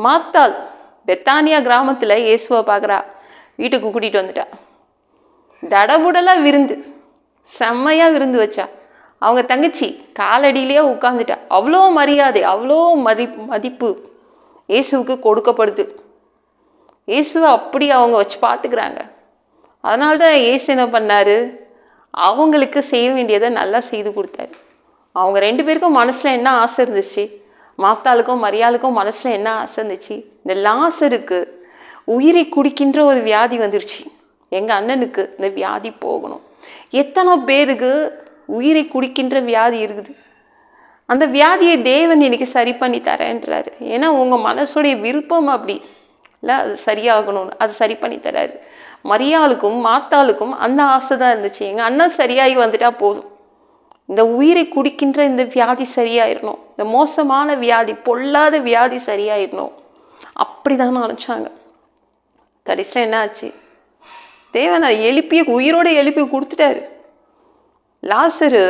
மாத்தாள் பெத்தானியா கிராமத்தில் இயேசுவை பார்க்குறா, வீட்டுக்கு கூட்டிகிட்டு வந்துட்டா. தடபுடலாக விருந்து, செம்மையாக விருந்து வச்சா. அவங்க தங்கச்சி காலடியிலேயே உட்காந்துட்டா. அவ்வளோ மரியாதை, அவ்வளோ மதிப்பு இயேசுவுக்கு கொடுக்கப்படுது. இயேசுவை அப்படி அவங்க வச்சு பார்த்துக்கிறாங்க. அதனால தான் இயேசு என்ன பண்ணார், அவங்களுக்கு செய்ய வேண்டியதை நல்லா செய்து கொடுத்தாரு. அவங்க 2 பேருக்கும் மனசில் என்ன ஆசை இருந்துச்சு, மாத்தாளுக்கும் மரியாளுக்கும் மனசில் என்ன ஆசை இருந்துச்சு, இந்த லாசருக்கு உயிரை குடிக்கின்ற ஒரு வியாதி வந்துருச்சு. எங்கள் அண்ணனுக்கு இந்த வியாதி போகணும். எத்தனை பேருக்கு உயிரை குடிக்கின்ற வியாதி இருக்குது. அந்த வியாதியை தேவன் இன்னைக்கு சரி பண்ணி தரேன்றாரு. ஏன்னா உங்கள் மனசுடைய விருப்பம் அப்படி இல்லை, அது சரியாகணும்னு அது சரி பண்ணி தராரு. மரியாளுக்கும் மாத்தாளுக்கும் அந்த ஆசை தான் இருந்துச்சு. எங்கள் அண்ணன் சரியாகி வந்துட்டா போதும், இந்த உயிரை குடிக்கின்ற இந்த வியாதி சரியாயிடணும், இந்த மோசமான வியாதி, பொல்லாத வியாதி சரியாயிடணும், அப்படி தான் நினச்சாங்க. கடைசியில் என்ன ஆச்சு, தேவன் எழுப்பி உயிரோடு எழுப்பி கொடுத்துட்டாரு. லாசரு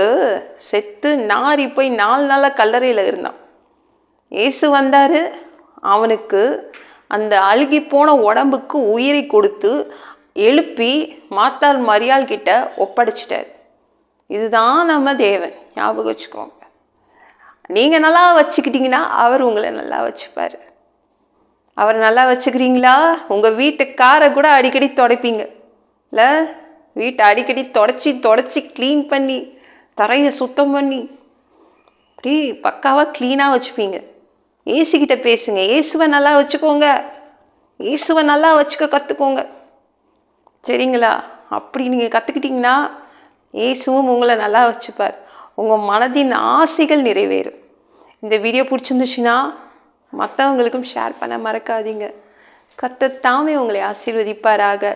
செத்து நாரி போய் 4 நாளாக கல்லறையில் இருந்தான். இயேசு வந்தார், அவனுக்கு அந்த அழுகி போன உடம்புக்கு உயிரை கொடுத்து எழுப்பி மாத்தாள் மரியாள் கிட்ட ஒப்படைச்சிட்டார். இதுதான் நம்ம தேவன், ஞாபகம் வச்சுக்கோங்க. நீங்கள் நல்லா வச்சுக்கிட்டீங்கன்னா அவர் உங்களை நல்லா வச்சுப்பார். அவர் நல்லா வச்சுக்கிறீங்களா, உங்கள் வீட்டு காரை கூட அடிக்கடி துடைப்பீங்க இல்லை, வீட்டை அடிக்கடி தொடச்சி க்ளீன் பண்ணி தரையை சுத்தம் பண்ணி அப்படி பக்காவாக க்ளீனாக வச்சுப்பீங்க. ஏசுகிட்ட பேசுங்க, இயேசுவை நல்லா வச்சுக்கோங்க, இயேசுவை நல்லா வச்சுக்க கற்றுக்கோங்க, சரிங்களா? அப்படி நீங்கள் கற்றுக்கிட்டிங்கன்னா இயேசுவும் உங்களை நல்லா வச்சுப்பார். உங்கள் மனதின் ஆசைகள் நிறைவேறும். இந்த வீடியோ பிடிச்சிருந்துச்சுன்னா மற்றவங்களுக்கும் ஷேர் பண்ண மறக்காதீங்க. கர்த்தர் தாமே உங்களை ஆசீர்வதிப்பாராக.